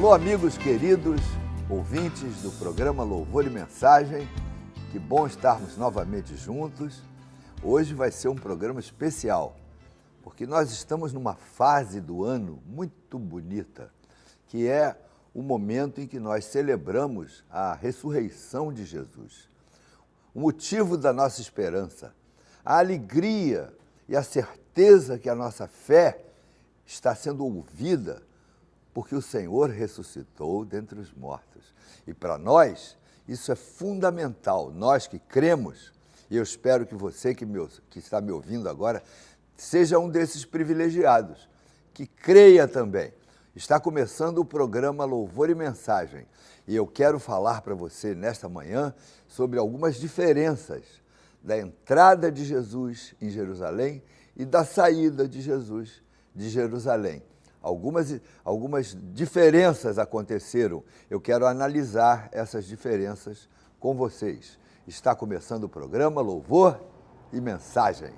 Alô, amigos queridos, ouvintes do programa Louvor e Mensagem. Que bom estarmos novamente juntos. Hoje vai ser um programa especial, porque nós estamos numa fase do ano muito bonita, que é o momento em que nós celebramos a ressurreição de Jesus. O motivo da nossa esperança, a alegria e a certeza que a nossa fé está sendo ouvida, porque o Senhor ressuscitou dentre os mortos. E para nós, isso é fundamental. Nós que cremos, e eu espero que você que está me ouvindo agora, seja um desses privilegiados, que creia também. Está começando o programa Louvor e Mensagem. E eu quero falar para você nesta manhã sobre algumas diferenças da entrada de Jesus em Jerusalém e da saída de Jesus de Jerusalém. Algumas diferenças aconteceram. Eu quero analisar essas diferenças com vocês. Está começando o programa Louvor e Mensagem.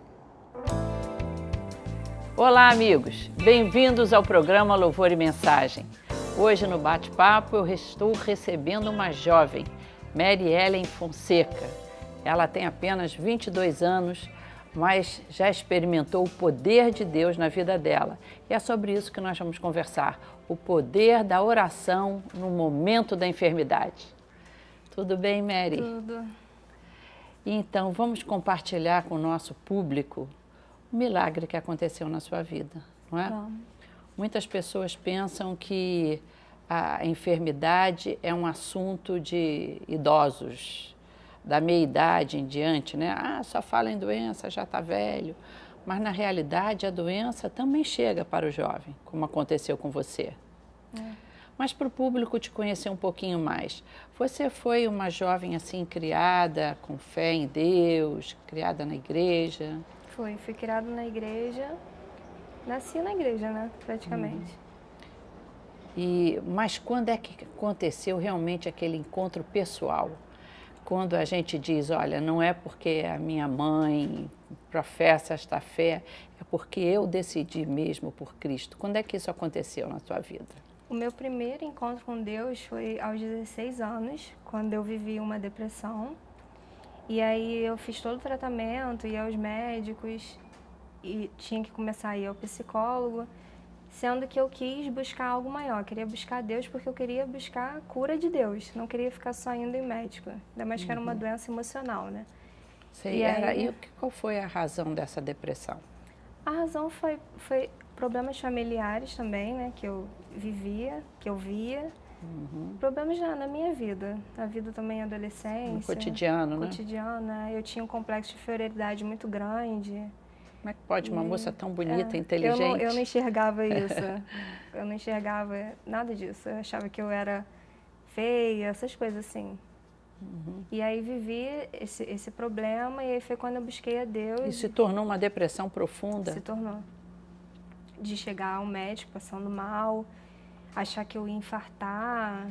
Olá, amigos. Bem-vindos ao programa Louvor e Mensagem. Hoje, no bate-papo, eu estou recebendo uma jovem, Mary Ellen Fonseca. Ela tem apenas 22 anos, mas já experimentou o poder de Deus na vida dela. E é sobre isso que nós vamos conversar, o poder da oração no momento da enfermidade. Tudo bem, Mary? Tudo. Então, vamos compartilhar com o nosso público o milagre que aconteceu na sua vida, não é? Vamos. Muitas pessoas pensam que a enfermidade é um assunto de idosos, da meia-idade em diante, né? Ah, só fala em doença, já está velho. Mas, na realidade, a doença também chega para o jovem, como aconteceu com você. Mas, para o público te conhecer um pouquinho mais, você foi uma jovem assim, criada com fé em Deus, criada na igreja? Fui criada na igreja, nasci na igreja, né, praticamente. Mas quando é que aconteceu realmente aquele encontro pessoal? Quando a gente diz, olha, não é porque a minha mãe professa esta fé, é porque eu decidi mesmo por Cristo. Quando é que isso aconteceu na sua vida? O meu primeiro encontro com Deus foi aos 16 anos, quando eu vivi uma depressão. E aí eu fiz todo o tratamento, ia aos médicos e tinha que começar a ir ao psicólogo, sendo que eu quis buscar algo maior, eu queria buscar Deus porque eu queria buscar a cura de Deus, não queria ficar só indo em médico, ainda mais que era uma doença emocional, né? Qual foi a razão dessa depressão? A razão foi problemas familiares também, né, que eu vivia, que eu via, problemas já na minha vida, na vida também adolescência. No cotidiano, né? Cotidiano, né? Eu tinha um complexo de inferioridade muito grande. Como é que pode uma moça tão bonita, inteligente? Eu não enxergava isso. Eu não enxergava nada disso. Eu achava que eu era feia, essas coisas assim. E aí vivi esse problema e aí foi quando eu busquei a Deus. E se tornou uma depressão profunda? Se tornou. De chegar ao médico passando mal, achar que eu ia infartar.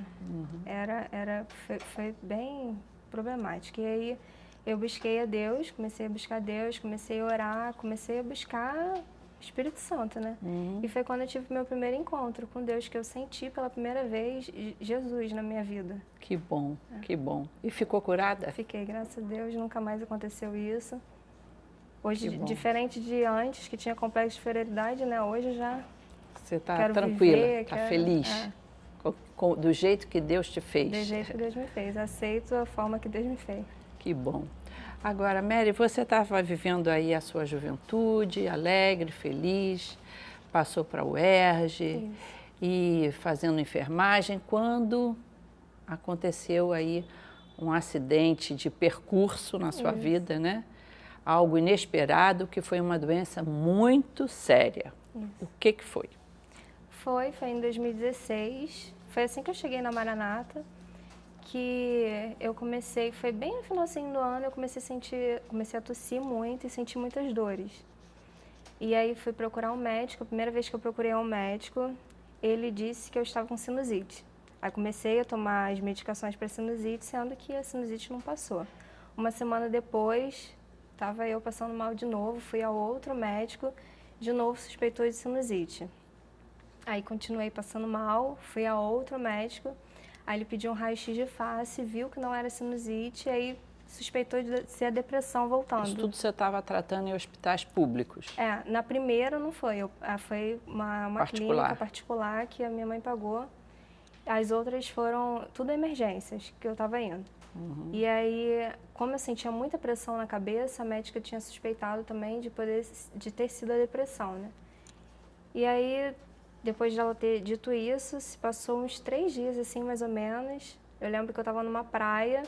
Foi bem problemático. E aí eu busquei a Deus, comecei a buscar Deus, comecei a orar, comecei a buscar Espírito Santo, né? E foi quando eu tive meu primeiro encontro com Deus, que eu senti pela primeira vez Jesus na minha vida. Que bom, que bom. E ficou curada? Fiquei, graças a Deus, nunca mais aconteceu isso. Hoje, diferente de antes, que tinha complexo de inferioridade, né? Hoje já você está quero tranquila, viver, está feliz, do jeito que Deus te fez. Do jeito que Deus me fez, aceito a forma que Deus me fez. Que bom. Agora, Mary, você estava vivendo aí a sua juventude, alegre, feliz, passou para o UERJ e fazendo enfermagem, quando aconteceu aí um acidente de percurso na sua vida, né? Algo inesperado, que foi uma doença muito séria. O que foi? Foi em 2016, foi assim que eu cheguei na Maranata, que eu comecei, foi bem no finalzinho do ano, eu comecei a tossir muito e sentir muitas dores. E aí fui procurar um médico, a primeira vez que eu procurei um médico, ele disse que eu estava com sinusite. Aí comecei a tomar as medicações para sinusite, sendo que a sinusite não passou. Uma semana depois, estava eu passando mal de novo, fui ao outro médico, de novo suspeitou de sinusite. Aí continuei passando mal, fui a outro médico, aí ele pediu um raio-x de face, viu que não era sinusite, aí suspeitou de ser a depressão voltando. Isso tudo você estava tratando em hospitais públicos? Na primeira não foi, foi uma clínica particular que a minha mãe pagou. As outras foram tudo emergências que eu estava indo. E aí, como eu sentia muita pressão na cabeça, a médica tinha suspeitado também de ter sido a depressão, né? E aí, depois de ela ter dito isso, se passou uns 3 dias, assim, mais ou menos. Eu lembro que eu estava numa praia,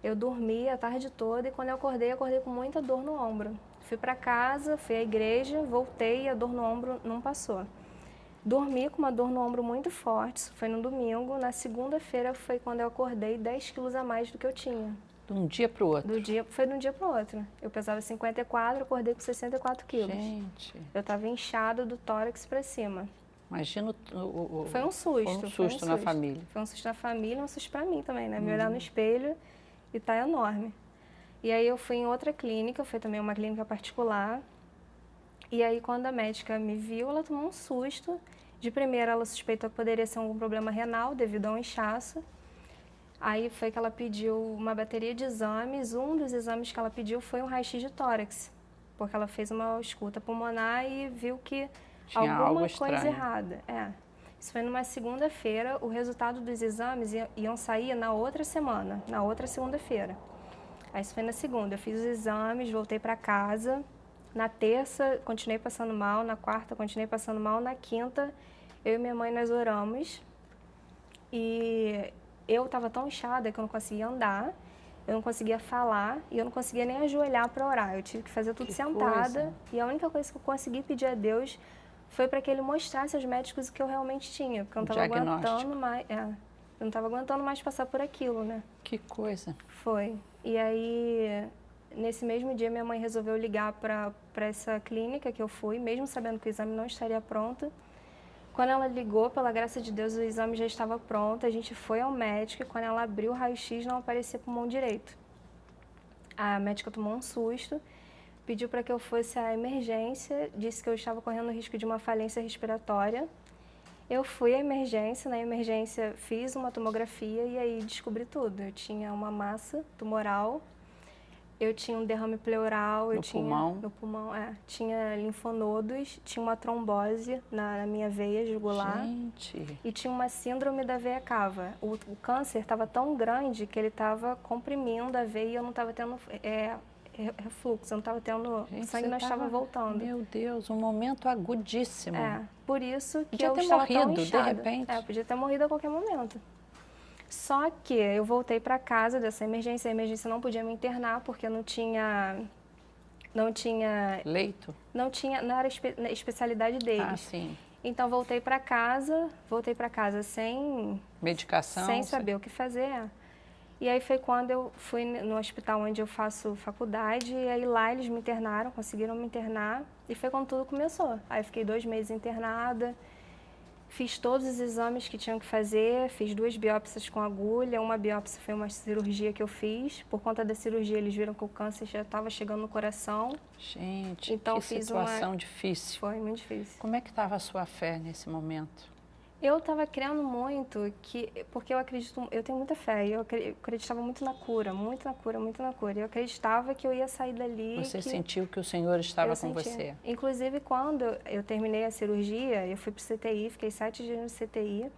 eu dormi a tarde toda e quando eu acordei com muita dor no ombro. Fui para casa, fui à igreja, voltei e a dor no ombro não passou. Dormi com uma dor no ombro muito forte, isso foi no domingo. Na segunda-feira foi quando eu acordei 10 quilos a mais do que eu tinha. De um dia para o outro? Foi de um dia para o outro. Eu pesava 54, acordei com 64 quilos. Gente! Eu estava inchada do tórax para cima. Imagina Foi um susto. Foi um susto na família. Foi um susto na família, um susto para mim também, né? Me olhar no espelho e tá enorme. E aí eu fui em outra clínica, foi também uma clínica particular. E aí quando a médica me viu, ela tomou um susto. De primeira ela suspeitou que poderia ser algum problema renal devido a um inchaço. Aí foi que ela pediu uma bateria de exames. Um dos exames que ela pediu foi um raio-x de tórax, porque ela fez uma escuta pulmonar e viu que tinha alguma coisa errada. Isso foi numa segunda-feira. O resultado dos exames iam sair na outra semana, na outra segunda-feira. Aí isso foi na segunda. Eu fiz os exames, voltei para casa. Na terça, continuei passando mal. Na quarta, continuei passando mal. Na quinta, eu e minha mãe, nós oramos. E eu estava tão inchada que eu não conseguia andar, eu não conseguia falar e eu não conseguia nem ajoelhar para orar. Eu tive que fazer tudo sentada. E a única coisa que eu consegui pedir a Deus foi para que Ele mostrasse aos médicos o que eu realmente tinha. Porque eu não estava aguentando mais. Eu não estava aguentando mais passar por aquilo, né? Que coisa. Foi. E aí, nesse mesmo dia, minha mãe resolveu ligar para essa clínica que eu fui, mesmo sabendo que o exame não estaria pronto. Quando ela ligou, pela graça de Deus, o exame já estava pronto. A gente foi ao médico e quando ela abriu o raio-x, não aparecia pulmão direito. A médica tomou um susto, pediu para que eu fosse à emergência, disse que eu estava correndo o risco de uma falência respiratória. Eu fui à emergência, na emergência fiz uma tomografia e aí descobri tudo. Eu tinha uma massa tumoral, eu tinha um derrame pleural, no pulmão, tinha linfonodos, tinha uma trombose na minha veia jugular. Gente. E tinha uma síndrome da veia cava. O câncer estava tão grande que ele estava comprimindo a veia e eu não estava tendo refluxo, eu não estava tendo, o sangue não estava voltando. Meu Deus, um momento agudíssimo. Por isso que podia eu ter estava morrido, tão inchada. de repente. Podia ter morrido a qualquer momento. Só que eu voltei para casa dessa emergência, a emergência não podia me internar porque não tinha leito? Não era a especialidade deles. Ah, sim. Então voltei para casa sem medicação, sem saber o que fazer. E aí foi quando eu fui no hospital onde eu faço faculdade e aí lá eles me internaram, conseguiram me internar e foi quando tudo começou. Aí eu fiquei 2 meses internada. Fiz todos os exames que tinham que fazer, fiz 2 biópsias com agulha, uma biópsia foi uma cirurgia que eu fiz. Por conta da cirurgia, eles viram que o câncer já estava chegando no coração. Gente, então, que situação difícil. Foi muito difícil. Como é que estava a sua fé nesse momento? Eu estava crendo muito, porque eu tenho muita fé, eu acreditava muito na cura, muito na cura. Eu acreditava que eu ia sair dali. Você sentiu que o Senhor estava com você? Inclusive, quando eu terminei a cirurgia, eu fui para o CTI, fiquei 7 dias no CTI.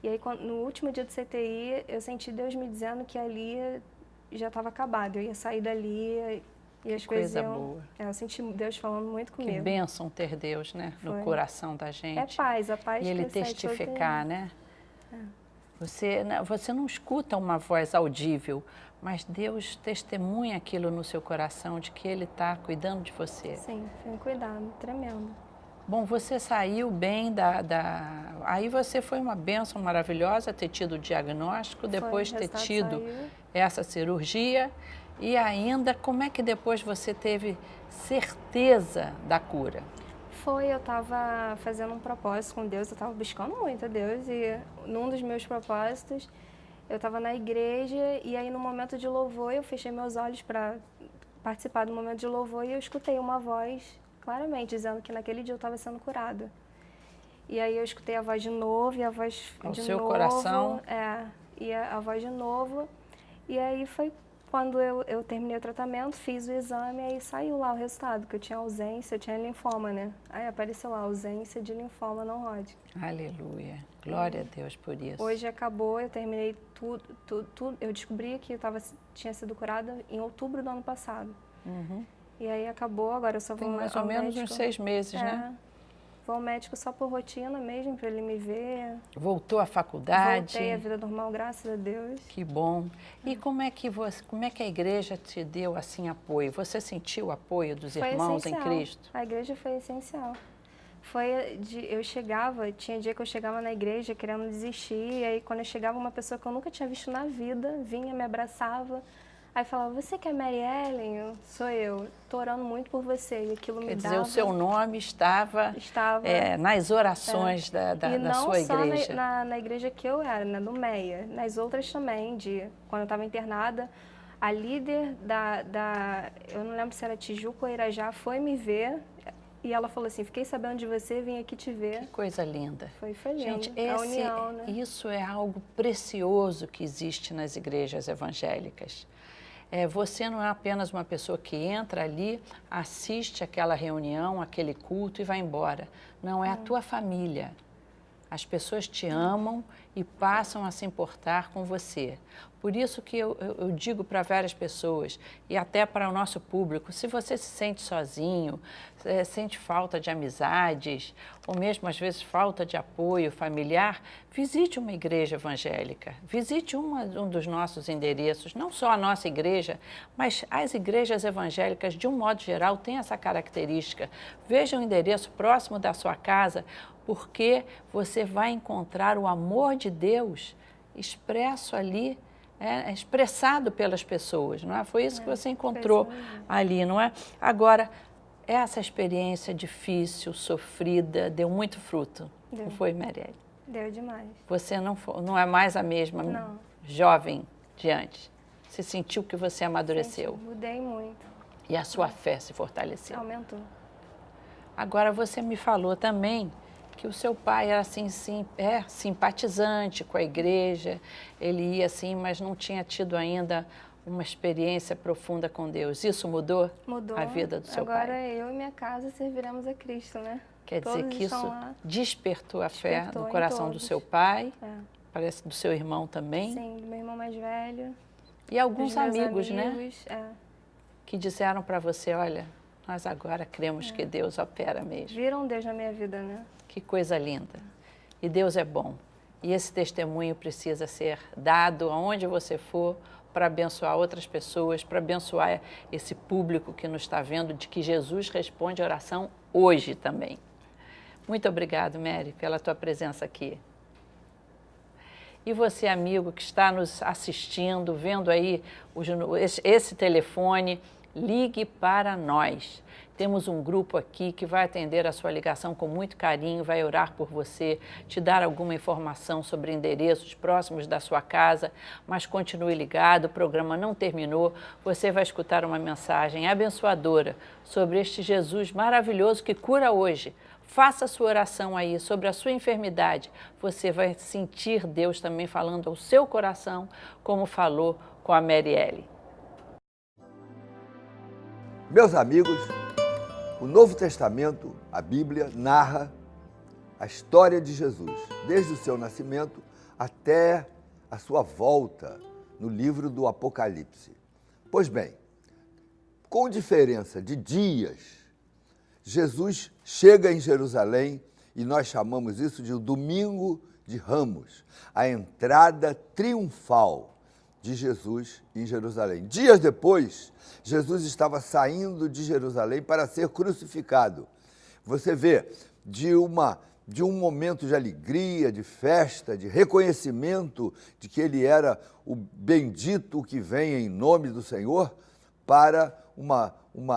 E aí, no último dia do CTI, eu senti Deus me dizendo que ali já estava acabado, eu ia sair dali e as coisas iam... boa. Eu senti Deus falando muito comigo. Que bênção ter Deus, né? Foi. No coração da gente. É paz, a paz. E Ele testificar, né? Você não escuta uma voz audível, mas Deus testemunha aquilo no seu coração de que Ele está cuidando de você. Sim, foi um cuidado tremendo. Bom, você saiu bem Aí você foi uma bênção maravilhosa ter tido o diagnóstico, depois ter tido essa cirurgia. E ainda, como é que depois você teve certeza da cura? Eu estava fazendo um propósito com Deus, eu estava buscando muito a Deus e num dos meus propósitos, eu estava na igreja e aí no momento de louvor eu fechei meus olhos para participar do momento de louvor e eu escutei uma voz claramente dizendo que naquele dia eu estava sendo curada. E aí eu escutei a voz de novo, e a voz Ao de seu novo. coração. E a voz de novo. E aí foi quando eu terminei o tratamento, fiz o exame, aí saiu lá o resultado, que eu tinha ausência, eu tinha linfoma, né? Aí apareceu lá, ausência de linfoma não Hodgkin. Aleluia. Glória a Deus por isso. Hoje acabou, eu terminei tudo. Eu descobri que tinha sido curada em outubro do ano passado. E aí acabou, agora eu só vou Tem mais ou menos uns 6 meses, né? Vou ao médico só por rotina mesmo, para ele me ver. Voltou à faculdade? Voltei à vida normal, graças a Deus. Que bom. E como é que a igreja te deu assim apoio? Você sentiu o apoio dos irmãos em Cristo? A igreja foi essencial. Tinha dia que eu chegava na igreja querendo desistir, e aí quando eu chegava uma pessoa que eu nunca tinha visto na vida, vinha, me abraçava, aí falava, você que é Mary Ellen? Sou eu, tô orando muito por você, e aquilo me dava... Quer dizer, o seu nome estava nas orações da sua igreja. E não só na igreja que eu era, né, no MEIA, nas outras também, quando eu estava internada, a líder eu não lembro se era Tijuca ou Irajá, foi me ver. E ela falou assim, fiquei sabendo de você, vim aqui te ver. Que coisa linda. Foi lindo. Gente, a união, né? Isso é algo precioso que existe nas igrejas evangélicas. Você não é apenas uma pessoa que entra ali, assiste aquela reunião, aquele culto e vai embora. Não, é a tua família. As pessoas te amam e passam a se importar com você. Por isso que eu digo para várias pessoas, e até para o nosso público, se você se sente sozinho, sente falta de amizades, ou mesmo às vezes falta de apoio familiar, visite uma igreja evangélica, visite um dos nossos endereços, não só a nossa igreja, mas as igrejas evangélicas, de um modo geral, têm essa característica. Veja um endereço próximo da sua casa, porque você vai encontrar o amor de Deus expresso ali, expressado pelas pessoas, não é? Foi isso que você encontrou ali, não é? Agora, essa experiência difícil, sofrida, deu muito fruto, não foi, Marielle? Deu demais. Você não é mais a mesma jovem de antes. Você sentiu que você amadureceu. Mudei muito. E a sua fé se fortaleceu. Aumentou. Agora, você me falou também que o seu pai era assim, simpatizante com a igreja, ele ia assim, mas não tinha tido ainda uma experiência profunda com Deus. Isso mudou a vida do seu pai? Agora eu e minha casa serviremos a Cristo, né? Quer dizer que isso despertou a fé no coração do seu pai, parece do seu irmão também? Sim, do meu irmão mais velho. E alguns amigos, né? Que disseram para você, olha, nós agora cremos que Deus opera mesmo. Viram Deus na minha vida, né? Que coisa linda. E Deus é bom. E esse testemunho precisa ser dado aonde você for para abençoar outras pessoas, para abençoar esse público que nos está vendo, de que Jesus responde a oração hoje também. Muito obrigado, Mary, pela tua presença aqui. E você, amigo, que está nos assistindo, vendo aí esse telefone, ligue para nós. Temos um grupo aqui que vai atender a sua ligação com muito carinho, vai orar por você, te dar alguma informação sobre endereços próximos da sua casa, mas continue ligado, o programa não terminou. Você vai escutar uma mensagem abençoadora sobre este Jesus maravilhoso que cura hoje. Faça a sua oração aí sobre a sua enfermidade. Você vai sentir Deus também falando ao seu coração, como falou com a Marielle. Meus amigos, o Novo Testamento, a Bíblia, narra a história de Jesus, desde o seu nascimento até a sua volta no livro do Apocalipse. Pois bem, com diferença de dias, Jesus chega em Jerusalém e nós chamamos isso de o Domingo de Ramos, a entrada triunfal de Jesus em Jerusalém. Dias depois, Jesus estava saindo de Jerusalém para ser crucificado. Você vê, de um momento de alegria, de festa, de reconhecimento de que ele era o bendito que vem em nome do Senhor, para uma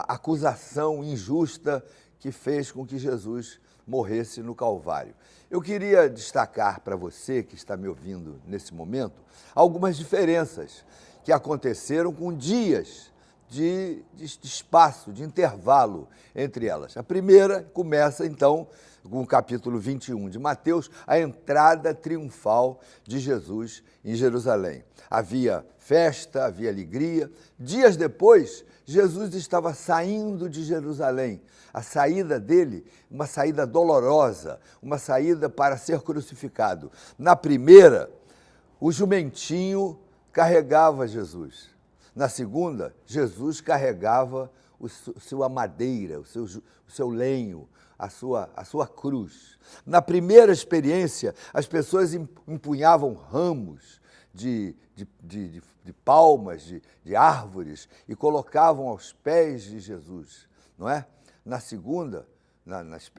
acusação injusta que fez com que Jesus morresse no Calvário. Eu queria destacar para você que está me ouvindo nesse momento algumas diferenças que aconteceram com dias de espaço, de intervalo entre elas. A primeira começa, então, com o capítulo 21 de Mateus, a entrada triunfal de Jesus em Jerusalém. Havia festa, havia alegria. Dias depois, Jesus estava saindo de Jerusalém. A saída dele, uma saída dolorosa, uma saída para ser crucificado. Na primeira, o jumentinho carregava Jesus. Na segunda, Jesus carregava sua madeira, o seu lenho, a sua cruz. Na primeira experiência, as pessoas empunhavam ramos de palmas, de árvores, e colocavam aos pés de Jesus, não é? Na segunda,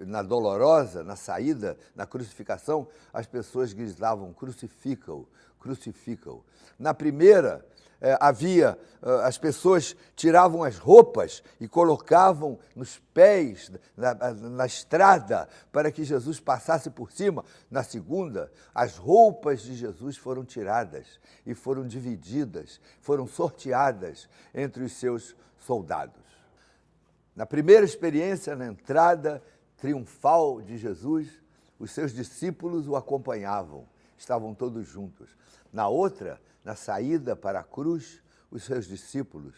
na dolorosa, na saída, na crucificação, as pessoas gritavam, crucifica-o, crucifica-o. Na primeira, as pessoas tiravam as roupas e colocavam nos pés, na estrada, para que Jesus passasse por cima. Na segunda, as roupas de Jesus foram tiradas e foram divididas, foram sorteadas entre os seus soldados. Na primeira experiência, na entrada triunfal de Jesus, os seus discípulos o acompanhavam, estavam todos juntos. Na outra, na saída para a cruz, os seus discípulos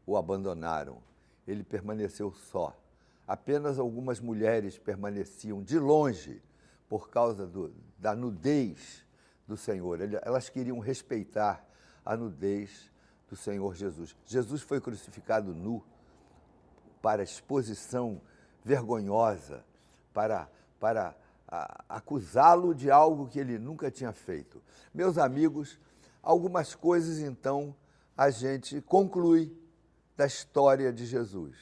o abandonaram. Ele permaneceu só. Apenas algumas mulheres permaneciam de longe por causa da nudez do Senhor. Elas queriam respeitar a nudez do Senhor Jesus. Jesus foi crucificado nu para exposição vergonhosa, para acusá-lo de algo que ele nunca tinha feito. Meus amigos, algumas coisas, então, a gente conclui da história de Jesus.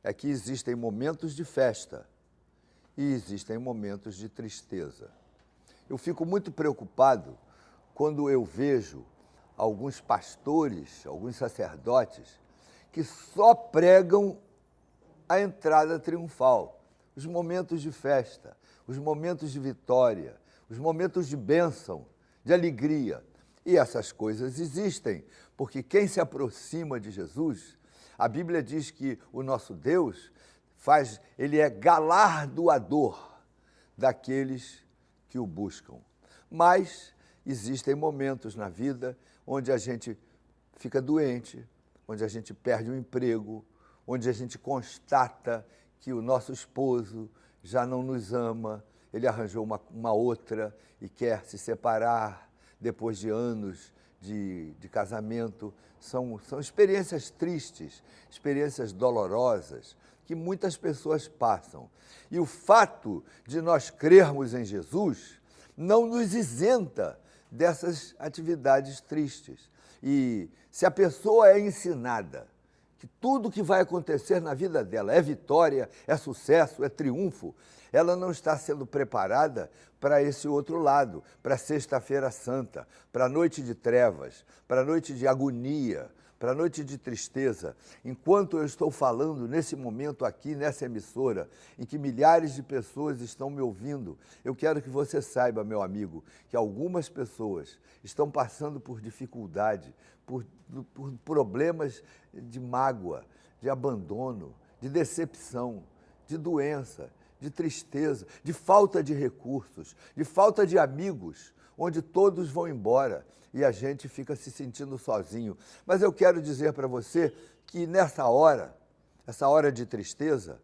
É que existem momentos de festa e existem momentos de tristeza. Eu fico muito preocupado quando eu vejo alguns pastores, alguns sacerdotes, que só pregam a entrada triunfal, os momentos de festa, os momentos de vitória, os momentos de bênção, de alegria. E essas coisas existem, porque quem se aproxima de Jesus, a Bíblia diz que o nosso Deus ele é galardoador daqueles que o buscam. Mas existem momentos na vida onde a gente fica doente, onde a gente perde o emprego, onde a gente constata que o nosso esposo já não nos ama, ele arranjou uma outra e quer se separar depois de anos de casamento. São experiências tristes, experiências dolorosas que muitas pessoas passam. E o fato de nós crermos em Jesus não nos isenta dessas atividades tristes. E se a pessoa é ensinada que tudo que vai acontecer na vida dela é vitória, é sucesso, é triunfo, ela não está sendo preparada para esse outro lado, para a Sexta-feira Santa, para a noite de trevas, para a noite de agonia, para a noite de tristeza. Enquanto eu estou falando nesse momento aqui, nessa emissora, em que milhares de pessoas estão me ouvindo, eu quero que você saiba, meu amigo, que algumas pessoas estão passando por dificuldade, por problemas de mágoa, de abandono, de decepção, de doença, de tristeza, de falta de recursos, de falta de amigos, onde todos vão embora e a gente fica se sentindo sozinho. Mas eu quero dizer para você que nessa hora, essa hora de tristeza,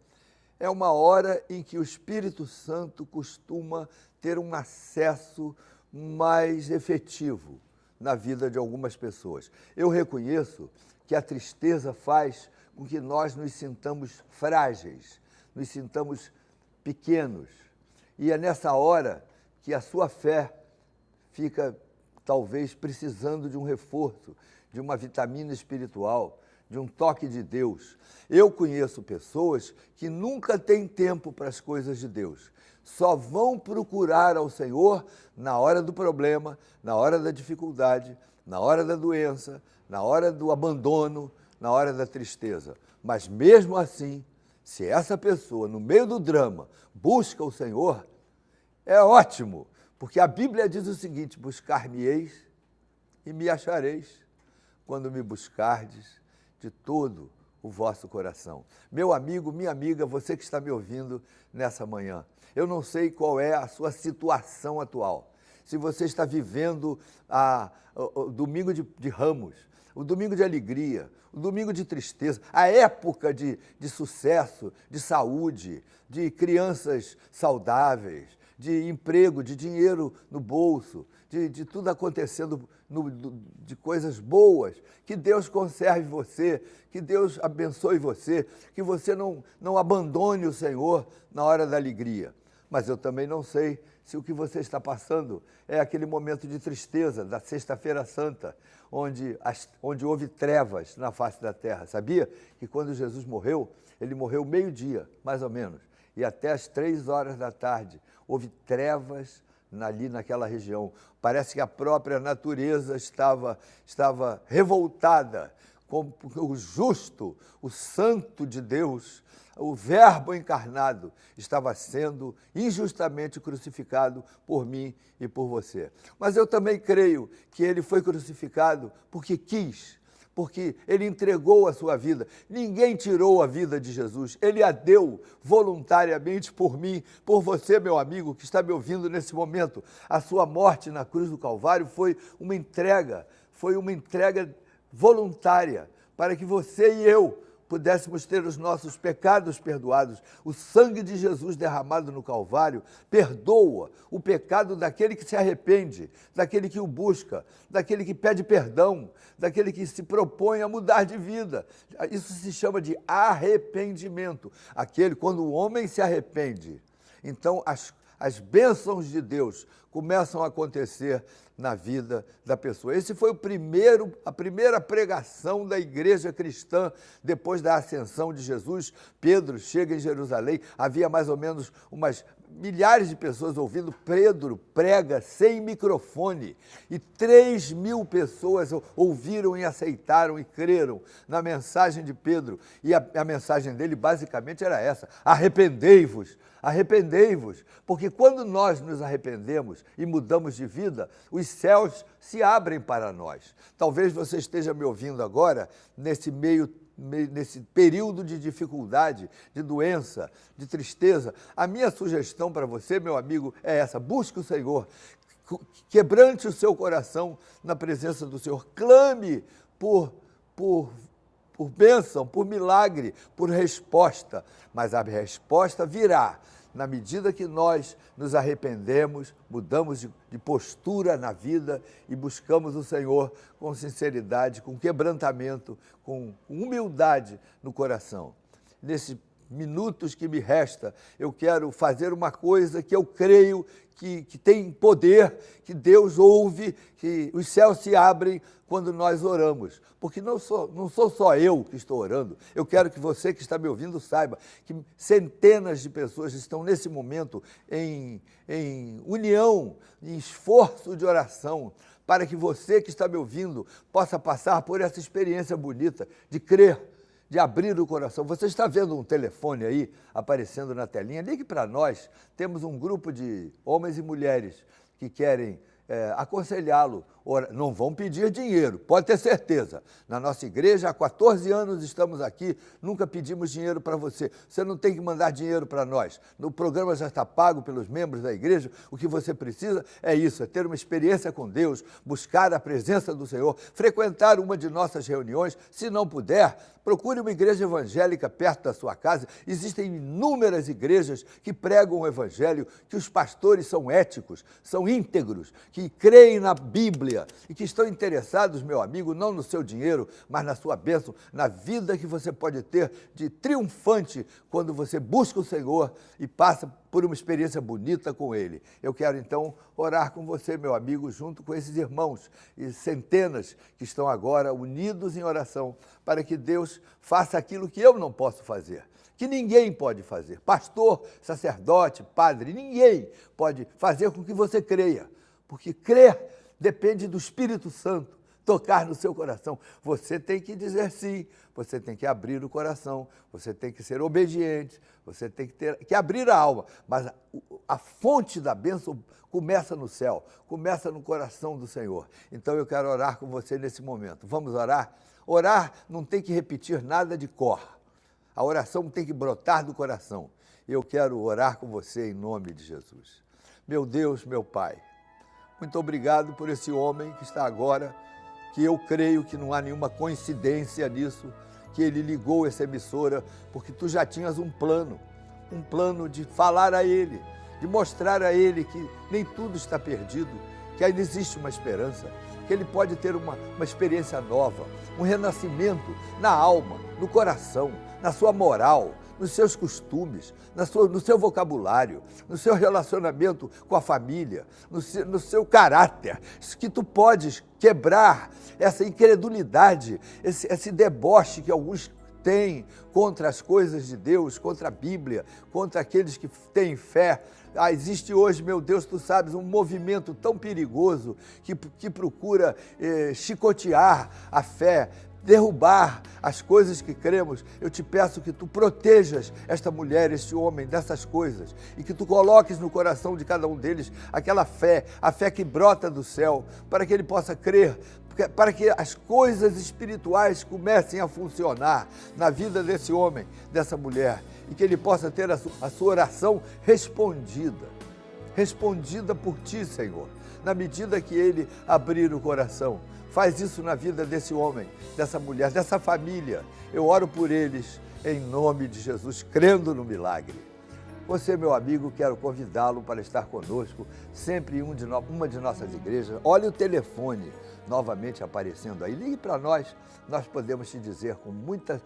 é uma hora em que o Espírito Santo costuma ter um acesso mais efetivo na vida de algumas pessoas. Eu reconheço que a tristeza faz com que nós nos sintamos frágeis, nos sintamos pequenos. E é nessa hora que a sua fé fica, talvez, precisando de um reforço, de uma vitamina espiritual, de um toque de Deus. Eu conheço pessoas que nunca têm tempo para as coisas de Deus. Só vão procurar ao Senhor na hora do problema, na hora da dificuldade, na hora da doença, na hora do abandono, na hora da tristeza. Mas mesmo assim, se essa pessoa, no meio do drama, busca o Senhor, é ótimo, porque a Bíblia diz o seguinte: buscar-me-eis e me achareis, quando me buscardes de todo o vosso coração. Meu amigo, minha amiga, você que está me ouvindo nessa manhã, eu não sei qual é a sua situação atual. Se você está vivendo o domingo de Ramos, o domingo de alegria, o domingo de tristeza, a época de sucesso, de saúde, de crianças saudáveis, de emprego, de dinheiro no bolso, de tudo acontecendo, de coisas boas, que Deus conserve você, que Deus abençoe você, que você não abandone o Senhor na hora da alegria. Mas eu também não sei se o que você está passando é aquele momento de tristeza da Sexta-feira Santa, onde houve trevas na face da terra. Sabia que quando Jesus morreu, ele morreu meio-dia, mais ou menos, e até às 3 horas da tarde houve trevas ali naquela região. Parece que a própria natureza estava revoltada, como o justo, o santo de Deus, o Verbo encarnado, estava sendo injustamente crucificado por mim e por você. Mas eu também creio que ele foi crucificado porque quis, porque ele entregou a sua vida. Ninguém tirou a vida de Jesus, ele a deu voluntariamente por mim, por você, meu amigo, que está me ouvindo nesse momento. A sua morte na cruz do Calvário foi uma entrega voluntária para que você e eu pudéssemos ter os nossos pecados perdoados. O sangue de Jesus derramado no Calvário perdoa o pecado daquele que se arrepende, daquele que o busca, daquele que pede perdão, daquele que se propõe a mudar de vida. Isso se chama de arrependimento. Quando o homem se arrepende, então as bênçãos de Deus começam a acontecer na vida da pessoa. Esse foi a primeira pregação da igreja cristã depois da ascensão de Jesus. Pedro chega em Jerusalém, havia mais ou menos umas milhares de pessoas ouvindo. Pedro prega sem microfone e 3.000 pessoas ouviram e aceitaram e creram na mensagem de Pedro. E a mensagem dele basicamente era essa: arrependei-vos, arrependei-vos, porque quando nós nos arrependemos e mudamos de vida, os céus se abrem para nós. Talvez você esteja me ouvindo agora nesse período de dificuldade, de doença, de tristeza. A minha sugestão para você, meu amigo, é essa: busque o Senhor, quebrante o seu coração na presença do Senhor, clame por bênção, por milagre, por resposta, mas a resposta virá na medida que nós nos arrependemos, mudamos de postura na vida e buscamos o Senhor com sinceridade, com quebrantamento, com humildade no coração. Nesses minutos que me resta, eu quero fazer uma coisa que eu creio que tem poder, que Deus ouve, que os céus se abrem quando nós oramos. Porque não sou só eu que estou orando. Eu quero que você que está me ouvindo saiba que centenas de pessoas estão nesse momento em união, em esforço de oração, para que você que está me ouvindo possa passar por essa experiência bonita de crer, de abrir o coração. Você está vendo um telefone aí aparecendo na telinha? Ligue para nós. Temos um grupo de homens e mulheres que querem aconselhá-lo. Não vão pedir dinheiro, pode ter certeza. Na nossa igreja, há 14 anos estamos aqui, nunca pedimos dinheiro para você. Você não tem que mandar dinheiro para nós. O programa já está pago pelos membros da igreja. O que você precisa é isso, é ter uma experiência com Deus, buscar a presença do Senhor, frequentar uma de nossas reuniões. Se não puder, procure uma igreja evangélica perto da sua casa. Existem inúmeras igrejas que pregam o evangelho, que os pastores são éticos, são íntegros, que creem na Bíblia e que estão interessados, meu amigo, não no seu dinheiro, mas na sua bênção, na vida que você pode ter de triunfante quando você busca o Senhor e passa por uma experiência bonita com Ele. Eu quero então orar com você, meu amigo, junto com esses irmãos e centenas que estão agora unidos em oração, para que Deus faça aquilo que eu não posso fazer, que ninguém pode fazer. Pastor, sacerdote, padre, ninguém pode fazer com que você creia, porque crer depende do Espírito Santo tocar no seu coração. Você tem que dizer sim, você tem que abrir o coração, você tem que ser obediente, você tem que abrir a alma. Mas a fonte da bênção começa no céu, começa no coração do Senhor. Então eu quero orar com você nesse momento. Vamos orar? Orar não tem que repetir nada de cor. A oração tem que brotar do coração. Eu quero orar com você em nome de Jesus. Meu Deus, meu Pai, muito obrigado por esse homem que está agora, que eu creio que não há nenhuma coincidência nisso, que ele ligou essa emissora, porque tu já tinhas um plano de falar a ele, de mostrar a ele que nem tudo está perdido, que ainda existe uma esperança, que ele pode ter uma experiência nova, um renascimento na alma, no coração, na sua moral, nos seus costumes, no seu vocabulário, no seu relacionamento com a família, no seu caráter, que tu podes quebrar essa incredulidade, esse deboche que alguns têm contra as coisas de Deus, contra a Bíblia, contra aqueles que têm fé. Existe hoje, meu Deus, tu sabes, um movimento tão perigoso que procura chicotear a fé, derrubar as coisas que cremos. Eu te peço que tu protejas esta mulher, este homem, dessas coisas, e que tu coloques no coração de cada um deles aquela fé, a fé que brota do céu, para que ele possa crer, para que as coisas espirituais comecem a funcionar na vida desse homem, dessa mulher, e que ele possa ter a sua oração respondida por ti, Senhor, na medida que ele abrir o coração. Faz isso na vida desse homem, dessa mulher, dessa família. Eu oro por eles em nome de Jesus, crendo no milagre. Você, meu amigo, quero convidá-lo para estar conosco sempre em uma de nossas igrejas. Olha o telefone novamente aparecendo aí. Ligue para nós, nós podemos te dizer com muitas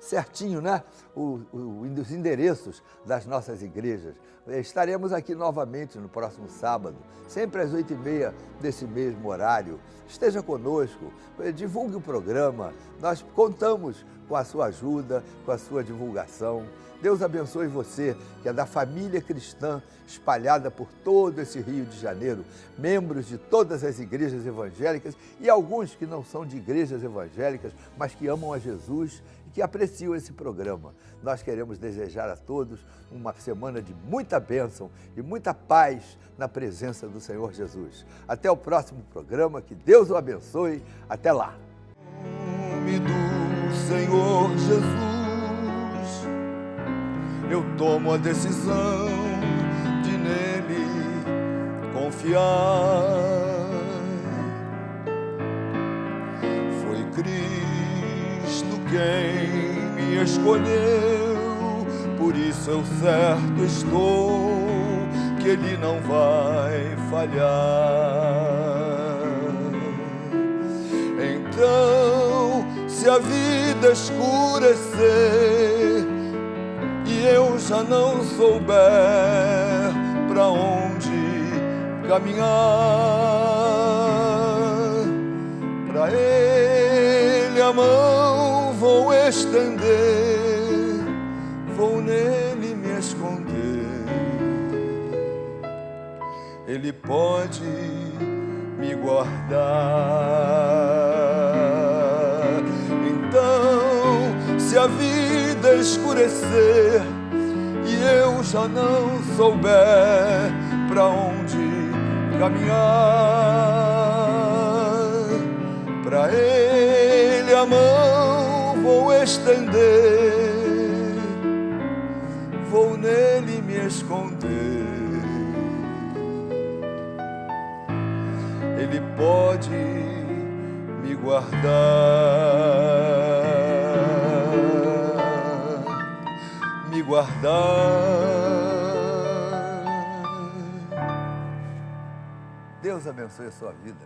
certinho, né? Os endereços das nossas igrejas. Estaremos aqui novamente no próximo sábado, sempre às 8h30 desse mesmo horário. Esteja conosco, divulgue o programa. Nós contamos com a sua ajuda, com a sua divulgação. Deus abençoe você, que é da família cristã espalhada por todo esse Rio de Janeiro, membros de todas as igrejas evangélicas e alguns que não são de igrejas evangélicas, mas que amam a Jesus e que apreciam esse programa. Nós queremos desejar a todos uma semana de muita bênção e muita paz na presença do Senhor Jesus. Até o próximo programa, que Deus o abençoe. Até lá. Em nome do Senhor Jesus, eu tomo a decisão de nele confiar. Foi Cristo quem me escolheu, por isso eu certo estou que ele não vai falhar. Então, se a vida escurecer e eu já não souber para onde caminhar, para ele a mão vou estender, vou nele me esconder. Ele pode me guardar. Então, se a vida escurecer e eu já não souber para onde caminhar, para ele a mão vou estender, vou nele me esconder. Ele pode me guardar, me guardar. Deus abençoe a sua vida.